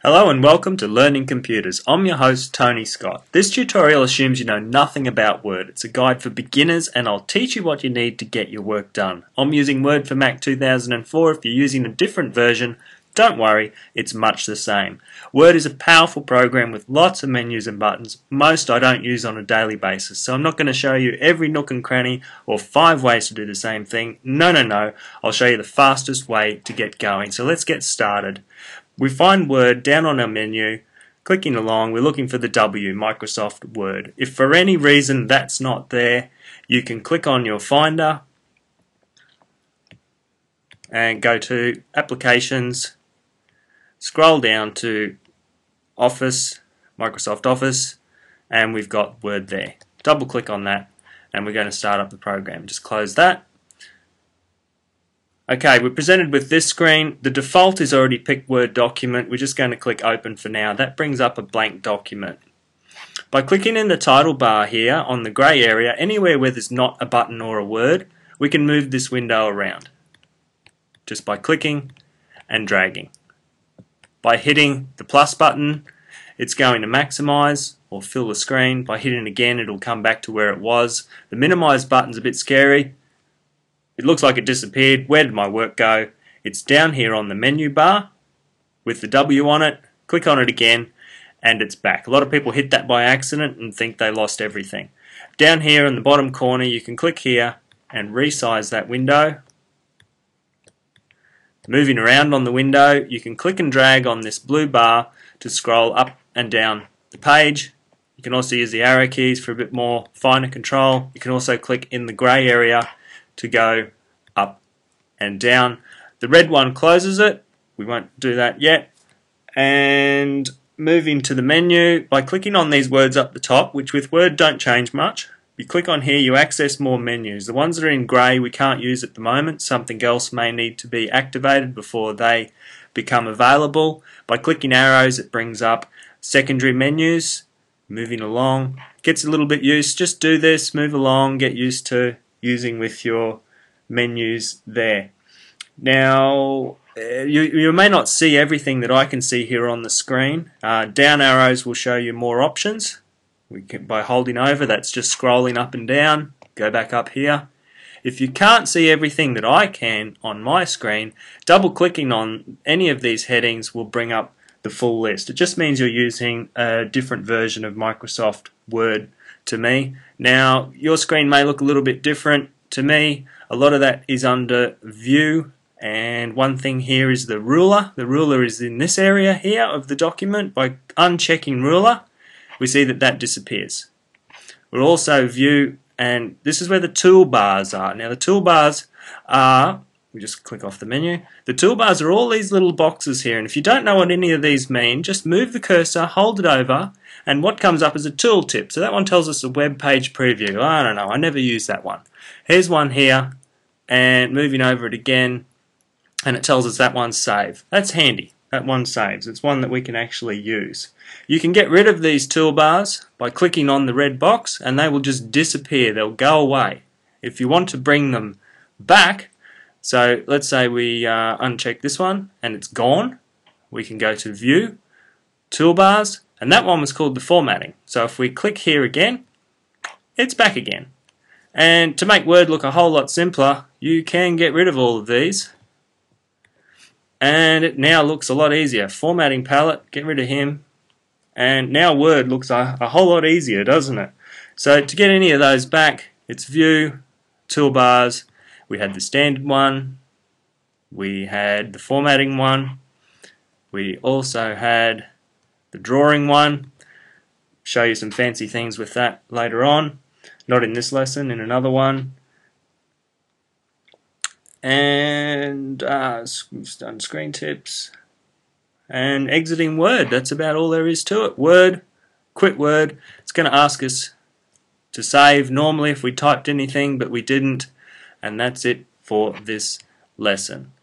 Hello and welcome to Learning Computers. I'm your host Tony Scott. This tutorial assumes you know nothing about Word. It's a guide for beginners and I'll teach you what you need to get your work done. I'm using Word for Mac 2004. If you're using a different version, don't worry, it's much the same. Word is a powerful program with lots of menus and buttons. Most I don't use on a daily basis, so I'm not going to show you every nook and cranny or 5 ways to do the same thing. No. I'll show you the fastest way to get going. So let's get started. We find Word down on our menu, clicking along, we're looking for the W, Microsoft Word. If for any reason that's not there, you can click on your Finder and go to Applications, scroll down to Office, Microsoft Office, and we've got Word there. Double click on that and we're going to start up the program. Just close that. Okay, we're presented with this screen. The default is already picked Word document. We're just going to click Open for now. That brings up a blank document. By clicking in the title bar here on the grey area, anywhere where there's not a button or a word, we can move this window around just by clicking and dragging. By hitting the plus button, it's going to maximize or fill the screen. By hitting again, it'll come back to where it was. The minimize button's a bit scary. It looks like it disappeared. Where did my work go? It's down here on the menu bar with the W on it. Click on it again and it's back. A lot of people hit that by accident and think they lost everything. Down here in the bottom corner you can click here and resize that window. Moving around on the window, you can click and drag on this blue bar to scroll up and down the page. You can also use the arrow keys for a bit more finer control. You can also click in the grey area to go up and down. The red one closes it. We won't do that yet. And moving to the menu, by clicking on these words up the top, which with Word don't change much, you click on here, you access more menus. The ones that are in grey we can't use at the moment. Something else may need to be activated before they become available. By clicking arrows it brings up secondary menus. Moving along, gets a little bit used. Just do this, move along, get used to using with your menus there. Now you may not see everything that I can see here on the screen. Down arrows will show you more options. By holding over, that's just scrolling up and down. Go back up here. If you can't see everything that I can on my screen, double clicking on any of these headings will bring up the full list. It just means you're using a different version of Microsoft Word to me. Now your screen may look a little bit different to me. A lot of that is under View, and one thing here is the ruler. The ruler is in this area here of the document. By unchecking ruler we see that that disappears. We'll also View, and this is where the toolbars are. Now the toolbars are, we just click off the menu. The toolbars are all these little boxes here, and if you don't know what any of these mean, just move the cursor, hold it over, and what comes up is a tooltip. So that one tells us a web page preview. I don't know, I never use that one. Here's one here, and moving over it again, and it tells us that one's saved. That's handy. That one saves. It's one that we can actually use. You can get rid of these toolbars by clicking on the red box, and they will just disappear. They'll go away. If you want to bring them back, so let's say we uncheck this one and it's gone, we can go to View, Toolbars, and that one was called the formatting. So if we click here again, it's back again. And to make Word look a whole lot simpler, you can get rid of all of these. And it now looks a lot easier. Formatting palette, get rid of him. And now Word looks a whole lot easier, doesn't it? So to get any of those back, it's View, Toolbars. We had the standard one. We had the formatting one. We also had the drawing one. Show you some fancy things with that later on. Not in this lesson, in another one. And we've done screen tips. And exiting Word. That's about all there is to it. Word, quit Word. It's going to ask us to save normally if we typed anything, but we didn't. And that's it for this lesson.